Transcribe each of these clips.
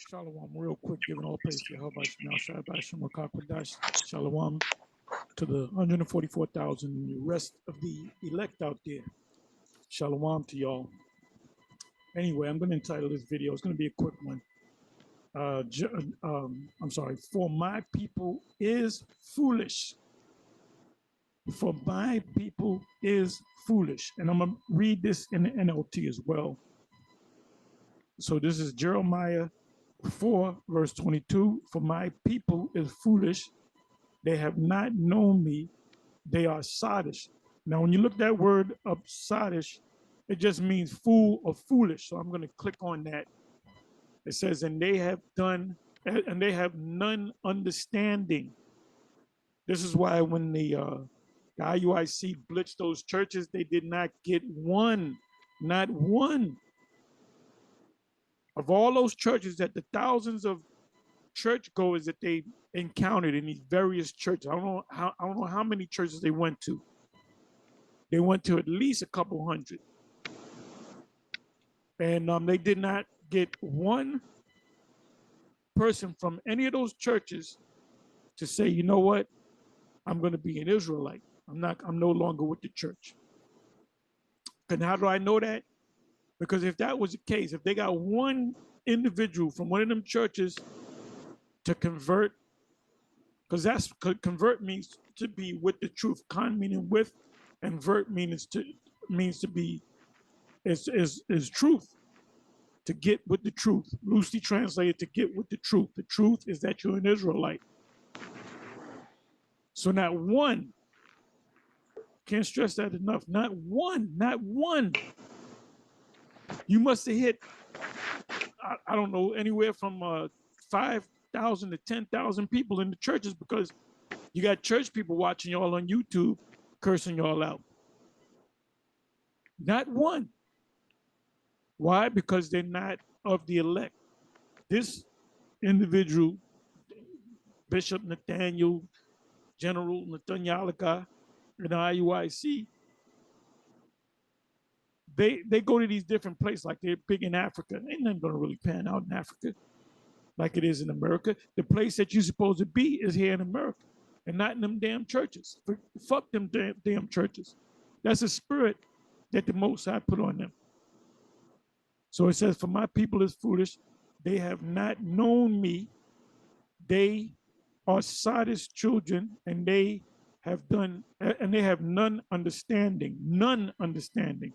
Shalom, real quick, giving all praise to Yahweh Shemel Shabbat Shem Rakakwadash. Shalom to the 144,000 and the rest of the elect out there. Shalom to y'all. Anyway, I'm going to entitle this video, it's going to be a quick one. I'm sorry, for my people is foolish. For my people is foolish. And I'm going to read this in the NLT as well. So this is Jeremiah 4, verse 22. For my people is foolish. They have not known me. They are sottish. Now, when you look that word up, sottish, it just means fool or foolish. So I'm going to click on that. It says, and they have none understanding. This is why when the IUIC blitzed those churches, they did not get one, not one of all those churches, that the thousands of churchgoers that they encountered in these various churches. I don't know how many churches they went to. They went to at least a couple hundred, and they did not get one person from any of those churches to say, you know what, I'm going to be an Israelite. I'm no longer with the church. And how do I know that? Because if that was the case, if they got one individual from one of them churches to convert, because convert means to be with the truth. Con meaning with, and vert means to be is truth. To get with the truth. Loosely translated, to get with the truth. The truth is that you're an Israelite. So not one, can't stress that enough, not one. You must have hit, I don't know, anywhere from 5,000 to 10,000 people in the churches, because you got church people watching y'all on YouTube cursing y'all out. Not one. Why? Because they're not of the elect. This individual, Bishop Nathaniel, General Nathaniel and the IUIC, they go to these different places, like they're big in Africa. Ain't nothing going to really pan out in Africa like it is in America. The place that you're supposed to be is here in America and not in them damn churches. Fuck them damn churches. That's a spirit that the Most High put on them. So it says, for my people is foolish. They have not known me. They are sottish children, and they have none understanding. None understanding.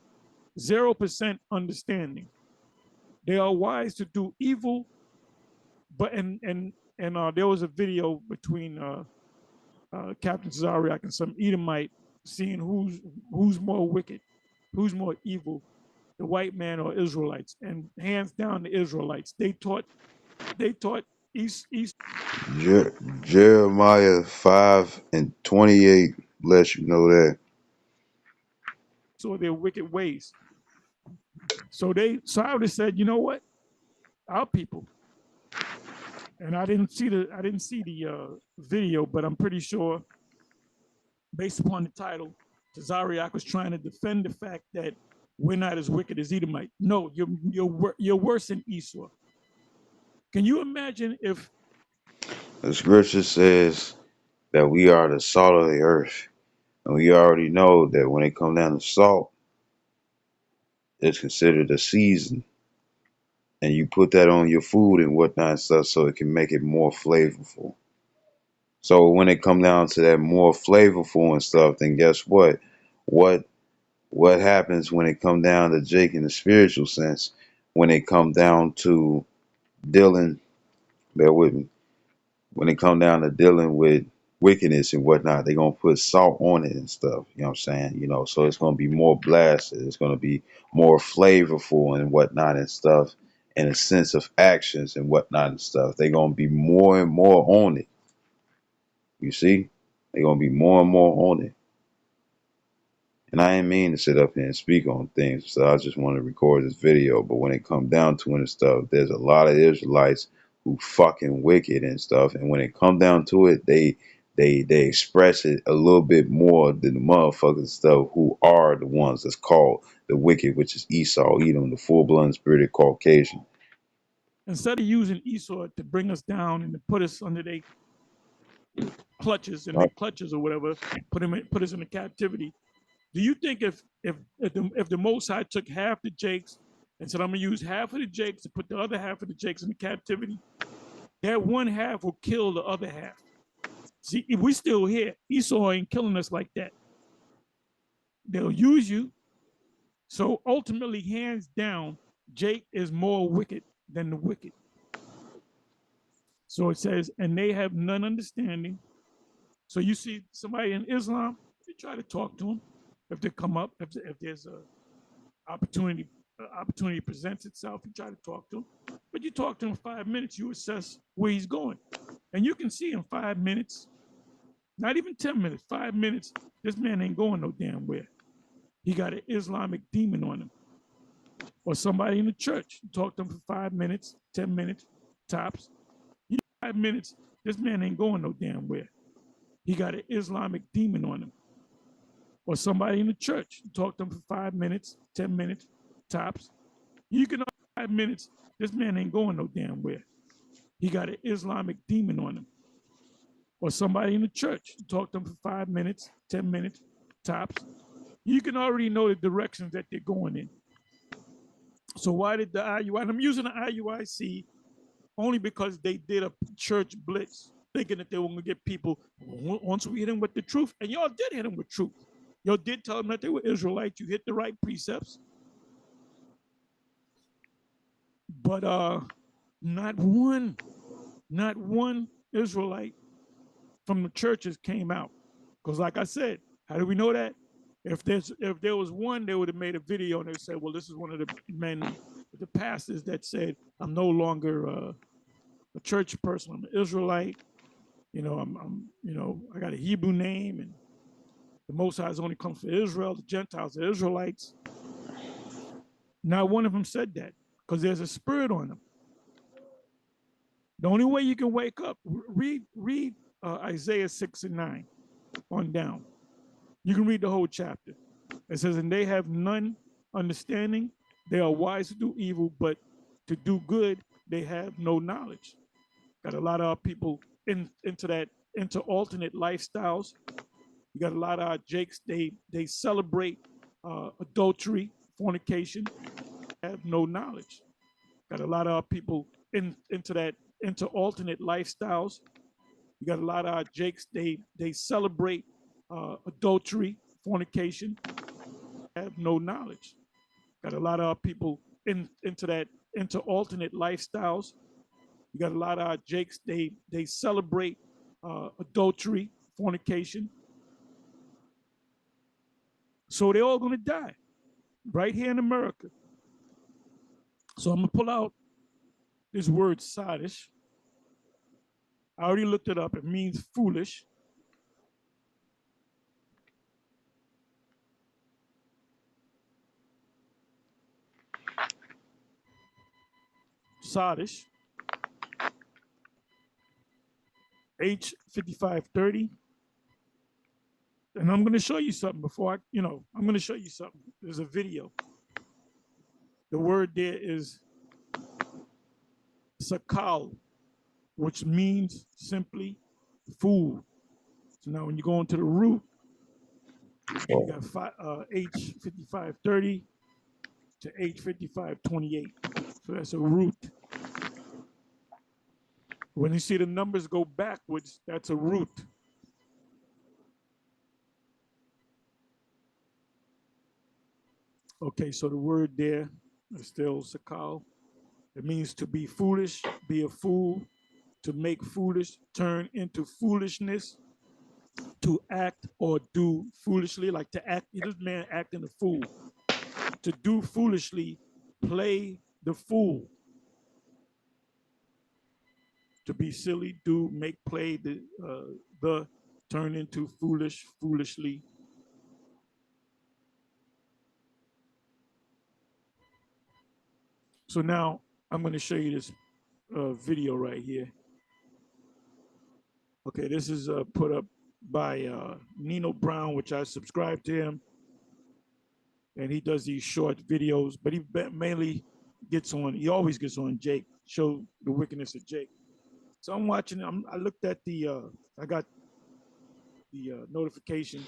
0% understanding. They are wise to do evil, but there was a video between Captain Zariak and some Edomite, seeing who's more wicked, who's more evil, the white man or Israelites. And hands down, the Israelites. They taught East. Jeremiah 5:28 lets you know that. So their wicked ways. So I would have said, you know what, our people. And I didn't see the video, but I'm pretty sure, based upon the title, Tazariak was trying to defend the fact that we're not as wicked as Edomite. No, you're worse than Esau. Can you imagine if The scripture says that we are the salt of the earth. And we already know that when it comes down to salt, it's considered a season. And you put that on your food and whatnot and stuff so it can make it more flavorful. So when it comes down to that more flavorful and stuff, then guess what? What happens when it comes down to Jake in the spiritual sense? When it comes down to dealing, bear with me, when it come down to dealing with wickedness and whatnot, they're gonna put salt on it and stuff. You know what I'm saying? So it's gonna be more blasted. It's gonna be more flavorful and whatnot and stuff, and a sense of actions and whatnot and stuff. They're gonna be more and more on it. You see? They're gonna be more and more on it. And I ain't mean to sit up here and speak on things, so I just want to record this video. But when it comes down to it and stuff, there's a lot of Israelites who fucking wicked and stuff. And when it come down to it, they express it a little bit more than the motherfuckers stuff who are the ones that's called the wicked, which is Esau, Edom, the full-blood spirited Caucasian. instead of using Esau to bring us down and to put us under their clutches and their clutches or whatever, put us into captivity. Do you think if the Most High took half the Jakes and said, I'm gonna use half of the Jakes to put the other half of the Jakes into captivity, that one half will kill the other half? See, if we still here, Esau ain't killing us like that. They'll use you. So ultimately, hands down, Jake is more wicked than the wicked. So it says, and they have none understanding. So you see somebody in Islam, you try to talk to them. If they come up, if there's a opportunity presents itself, you try to talk to him. But you talk to him 5 minutes, you assess where he's going. And you can see in 5 minutes, not even 10 minutes, 5 minutes, this man ain't going no damn where. He got an Islamic demon on him. Or somebody in the church, you talk to him for 5 minutes, 10 minutes, tops. 5 minutes, this man ain't going no damn where. He got an Islamic demon on him. Or somebody in the church, you talk to him for 5 minutes, 10 minutes, tops. You can 5 minutes, this man ain't going no damn where. He got an Islamic demon on him. Or somebody in the church, you talk to them for 5 minutes, 10 minutes, tops. You can already know the directions that they're going in. So why did the IUI, and I'm using the IUIC only because they did a church blitz, thinking that they were gonna get people, once we hit them with the truth, and y'all did hit them with truth. Y'all did tell them that they were Israelites. You hit the right precepts. But not one Israelite from the churches came out. Because like I said, how do we know that? If there was one, they would have made a video and they said, well, this is one of the men, the pastors that said, I'm no longer a church person. I'm an Israelite. You know, I got a Hebrew name, and the Most High only comes for Israel. The Gentiles are Israelites. Not one of them said that because there's a spirit on them. The only way you can wake up, read Isaiah 6 and 9 on down. You can read the whole chapter. It says, and they have none understanding. They are wise to do evil, but to do good, they have no knowledge. Got a lot of people into alternate lifestyles. You got a lot of Jakes, they celebrate adultery, fornication, have no knowledge. Got a lot of people into alternate lifestyles. You got a lot of Jakes, they celebrate adultery, fornication, have no knowledge. Got a lot of people into alternate lifestyles. You got a lot of Jakes, they celebrate adultery, fornication. So they're all gonna die right here in America. So I'm gonna pull out this word sadish. I already looked it up. It means foolish. Sadish. H5530. And I'm going to show you something before I'm going to show you something. There's a video. The word there is sakal, which means simply fool. So now when you go into the root, you got H5530 to H5528. So that's a root. When you see the numbers go backwards, that's a root. Okay, so the word there is still sakal. It means to be foolish, be a fool, to make foolish, turn into foolishness, to act or do foolishly, like to act, this man acting a fool. To do foolishly, play the fool. To be silly, do, make, play, the turn into foolish, foolishly. So now I'm going to show you this video right here. Okay, this is put up by Nino Brown, which I subscribe to him. And he does these short videos, but he mainly he always gets on Jake show the wickedness of Jake. So I'm watching. I looked at I got the notification,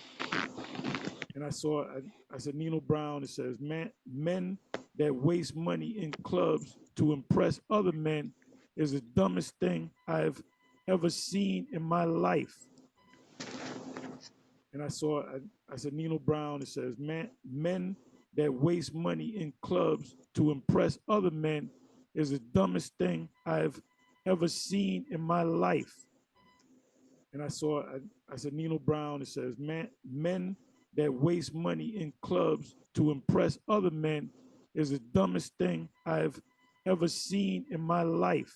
and I saw. I said Nino Brown. It says, men that waste money in clubs to impress other men is the dumbest thing I've ever seen in my life. And I said Nino Brown. It says, men that waste money in clubs to impress other men is the dumbest thing I've ever seen in my life. And I said Nino Brown. It says, men that waste money in clubs to impress other men is the dumbest thing I've ever seen in my life.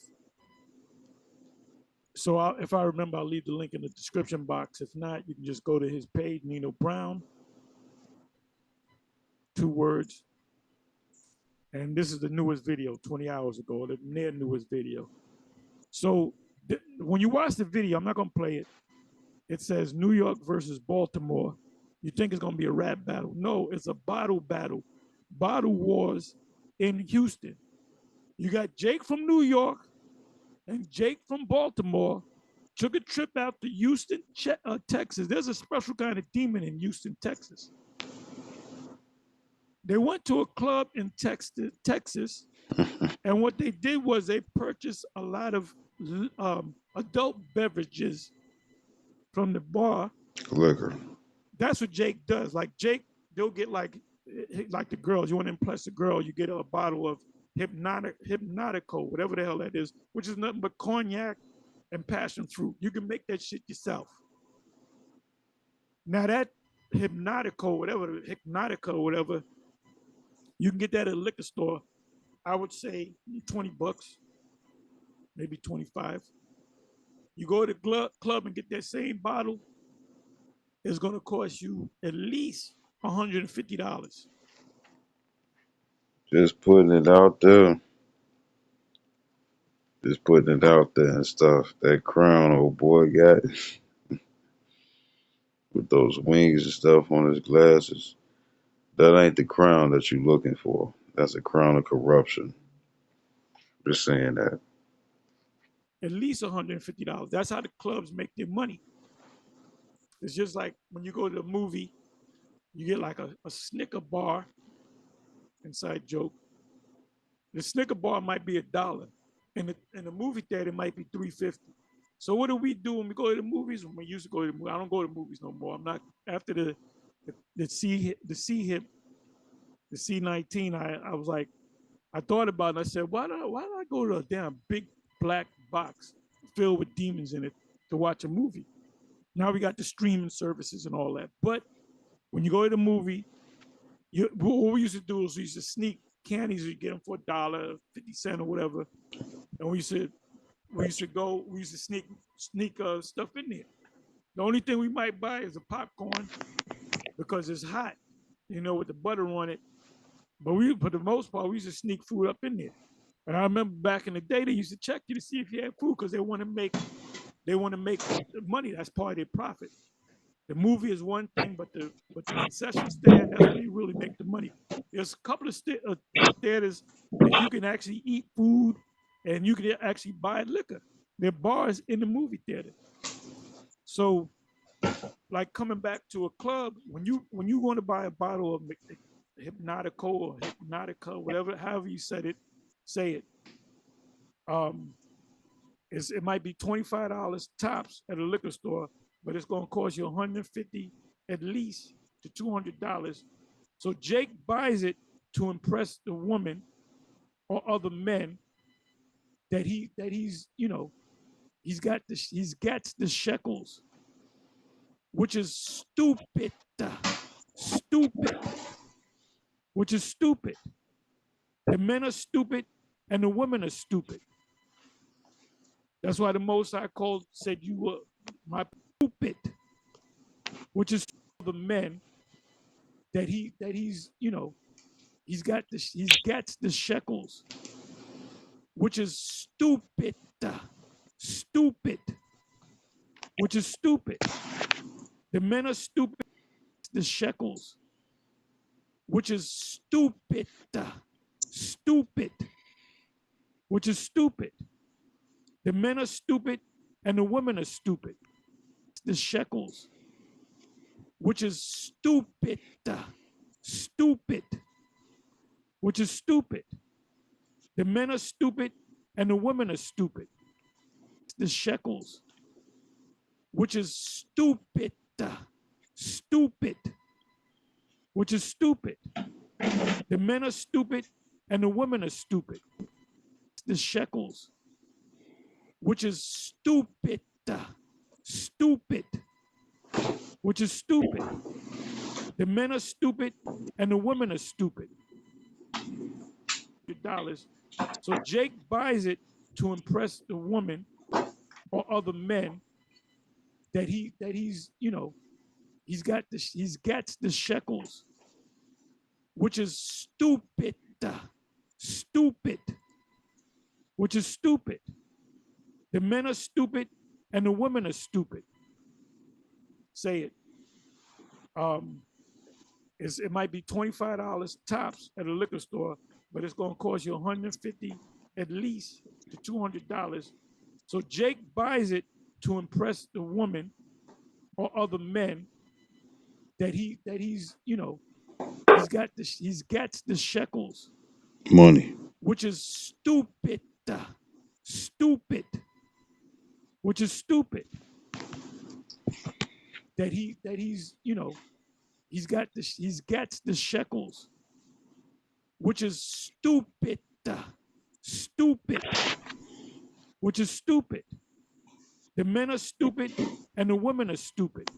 So if I remember, I'll leave the link in the description box. If not, you can just go to his page, Nino Brown, 2 words. And this is the newest video, 20 hours ago, their newest video. So when you watch the video, I'm not going to play it. It says New York versus Baltimore. You think it's going to be a rap battle. No, it's a bottle battle. Bottle wars in Houston. You got Jake from New York and Jake from Baltimore took a trip out to Houston, Texas. There's a special kind of demon in Houston, Texas. They went to a club in Texas, and what they did was they purchased a lot of adult beverages from the bar. Liquor. That's what Jake does. Like Jake, they'll get like the girls. You want to impress the girl, you get a bottle of Hypnotico, whatever the hell that is, which is nothing but cognac and passion fruit. You can make that shit yourself. Now that Hypnotico, whatever, you can get that at a liquor store. I would say $20, maybe 25. You go to the club and get that same bottle, it's going to cost you at least $150. Just putting it out there. Just putting it out there and stuff. That crown old boy got with those wings and stuff on his glasses. That ain't the crown that you're looking for. That's a crown of corruption. Just saying that. At least $150. That's how the clubs make their money. It's just like when you go to a movie, you get like a Snicker bar, inside joke. The Snicker bar might be $1. In the movie theater, it might be $3.50. So what do we do when we go to the movies? When we used to go to the movies, I don't go to the movies no more. I'm not after the C19. I was like, I thought about it. And I said, why don't I go to a damn big black box filled with demons in it to watch a movie? Now we got the streaming services and all that. But when you go to the movie, what we used to do is we used to sneak candies. You get them for $1, 50 cents or whatever. And we used to sneak stuff in there. The only thing we might buy is a popcorn because it's hot, with the butter on it. But for the most part, we used to sneak food up in there. And I remember back in the day, they used to check you to see if you had food because they want to make money. That's part of their profit. The movie is one thing, but the concession stand, that's where you really make the money. There's a couple of theaters that you can actually eat food and you can actually buy liquor. There are bars in the movie theater. So, like coming back to a club, when you want to buy a bottle of Hypnotico or Hypnotica, whatever, however you say it, it might be $25 tops at a liquor store, but it's going to cost you $150 at least to $200. So Jake buys it to impress the woman or other men that he's he's got the shekels, which is stupid, which is stupid. The men are stupid and the women are stupid. That's why the Most High said you were my stupid, which is the men that he's he's got the shekels, which is stupid, which is stupid. The men are stupid. The shekels, which is stupid, which is stupid. The men are stupid and the women are stupid. The shekels, which is stupid. Stupid, which is stupid. The men are stupid and the women are stupid. The shekels, which is stupid. Stupid, which is stupid. The men are stupid and the women are stupid. The shekels, which is stupid. Stupid, which is stupid. The men are stupid and the women are stupid. $100. So Jake buys it to impress the woman or other men that he's he's got the shekels, which is stupid. Stupid, which is stupid. The men are stupid and the women are stupid. Say it. It might be $25 tops at a liquor store, but it's going to cost you $150 at least to $200. So Jake buys it to impress the woman or other men that he's he's got the shekels, Money. which is stupid. Stupid, which is stupid. He's got the shekels, which is stupid. Stupid, which is stupid. The men are stupid and the women are stupid.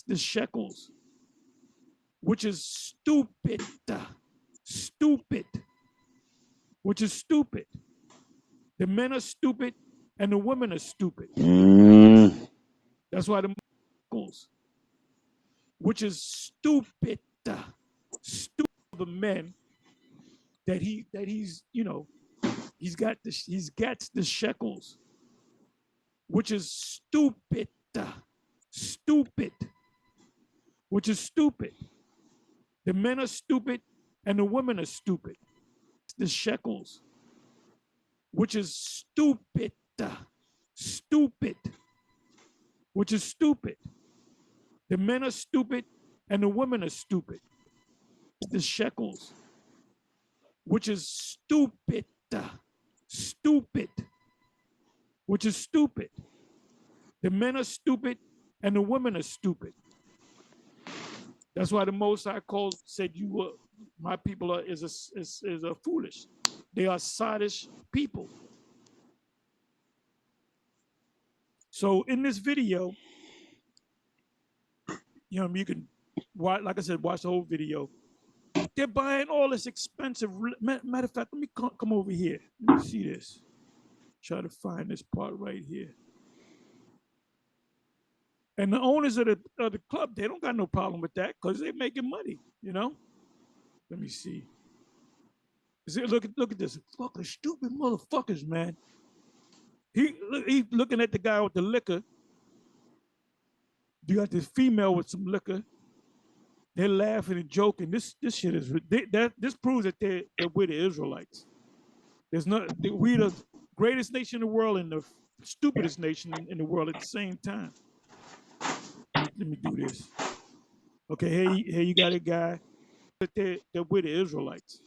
The shekels, which is stupid. Stupid, which is stupid. The men are stupid and the women are stupid. That's why the shekels, which is stupid. Stupid. The men that he's got the shekels, which is stupid. Stupid, which is stupid. The men are stupid and the women are stupid. The shekels, which is stupid. Stupid, which is stupid. The men are stupid and the women are stupid. The shekels, which is stupid. Stupid, which is stupid. The men are stupid and the women are stupid. That's why the Most High said my people is a foolish. They are sottish people. So in this video, you can watch, like I said, watch the whole video. They're buying all this expensive. Matter of fact, let me come over here. Let me see this. Try to find this part right here. And the owners of the club, they don't got no problem with that because they're making money, Let me see. Look at this. Fucking stupid motherfuckers, man. He looking at the guy with the liquor. You got this female with some liquor. They're laughing and joking. This shit is this proves that we're the Israelites. We're the greatest nation in the world and the stupidest nation in the world at the same time. Let me do this. Okay, here you got a guy that we're the Israelites.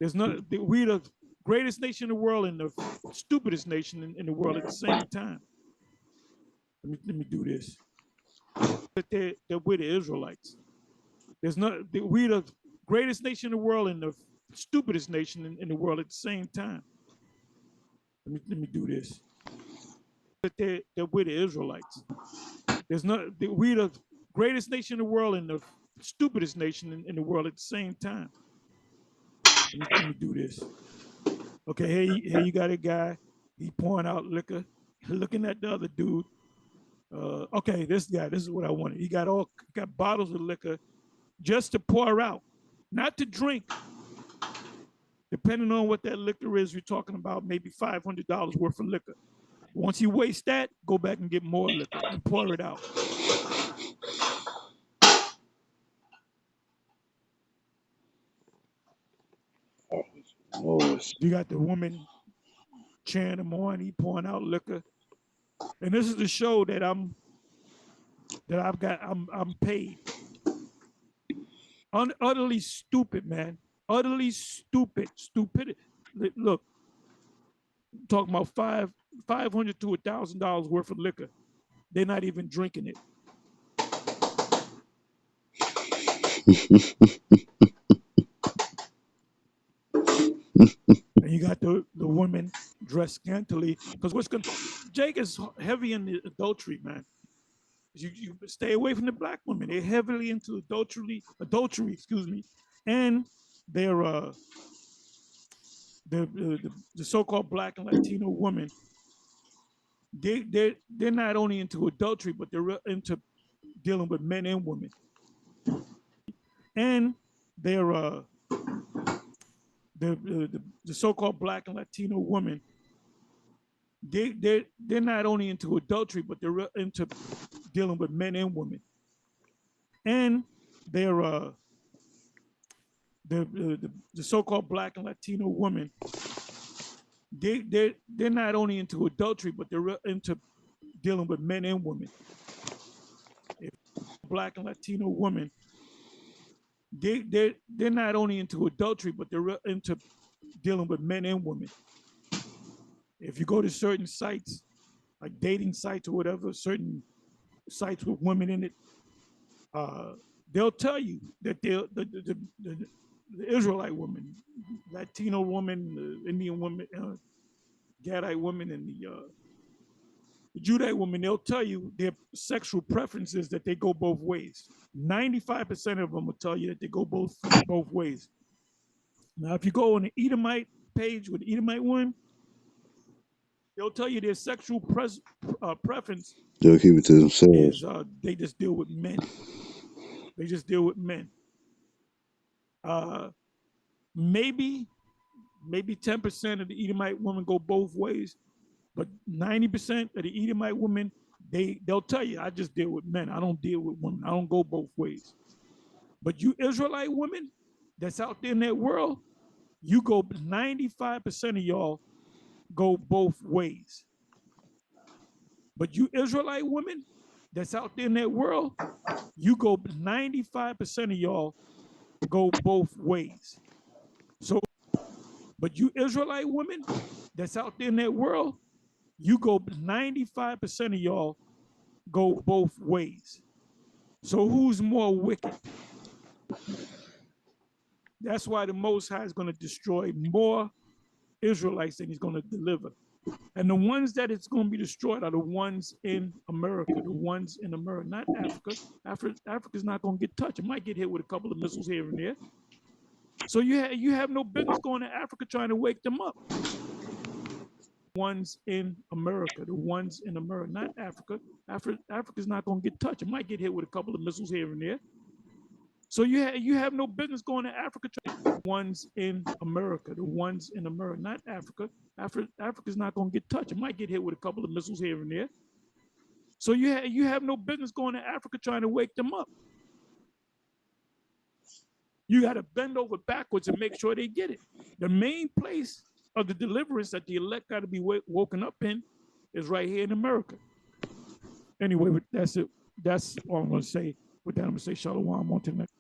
We're the greatest nation in the world and the stupidest nation in the world at the same time. Let me do this. That we're the Israelites. We're the greatest nation in the world and the stupidest nation in the world at the same time. Let me do this. That we're the Israelites. We're the greatest nation in the world and the stupidest nation in the world at the same time. Let me do this. Okay, here you got a guy. He pouring out liquor, looking at the other dude. Okay, this guy. This is what I wanted. He got bottles of liquor just to pour out, not to drink. Depending on what that liquor is, you're talking about maybe $500 worth of liquor. Once you waste that, go back and get more liquor and pour it out. Oh, You got the woman cheering him on. He pouring out liquor, and this is the show that I'm paid. Utterly stupid, man. Utterly stupid. Look, talking about $500 to $1,000 worth of liquor. They're not even drinking it. And you got the women dressed scantily, because Jake is heavy in the adultery, man. You stay away from the black women. They're heavily into adultery, excuse me, and they're the so-called black and Latino women. They're not only into adultery, but they're into dealing with men and women, and they're the so-called black and Latino women. They're not only into adultery, but they're into dealing with men and women, and they're the so-called black and Latino women. They're not only into adultery, but they're into dealing with men and women. Black and Latino women. They're not only into adultery, but they're into dealing with men and women. If you go to certain sites, like dating sites or whatever, certain sites with women in it, they'll tell you that the Israelite woman, Latino woman, Indian woman, Gadite woman, and the Judite woman, they'll tell you their sexual preferences that they go both ways. 95% of them will tell you that they go both ways. Now, if you go on the Edomite page with the Edomite woman, they'll tell you their sexual preference. They'll keep it to themselves. Is they just deal with men. They just deal with men. Maybe 10% of the Edomite women go both ways, but 90% of the Edomite women, they'll tell you, I just deal with men. I don't deal with women. I don't go both ways. But you Israelite women that's out there in that world, you go 95% of y'all go both ways. But you Israelite women that's out there in that world, you go 95% of y'all go both ways. So, but you Israelite women that's out there in that world, you go 95% of y'all go both ways. So who's more wicked? That's why the Most High is going to destroy more Israelites than he's going to deliver. And the ones that it's going to be destroyed are the ones in America, not Africa. Africa's not going to get touched. It might get hit with a couple of missiles here and there. So you have no business going to Africa trying to wake them up. Ones in America, not Africa. Africa's not going to get touched. It might get hit with a couple of missiles here and there. So you have no business going to Africa. Ones in America, not Africa. Africa's not going to get touched. It might get hit with a couple of missiles here and there. So you have no business going to Africa trying to wake them up. You got to bend over backwards and make sure they get it. The main place of the deliverance that the elect got to be woken up in is right here in America. Anyway, that's it. That's all I'm going to say. With that, I'm going to say shalom on to the next.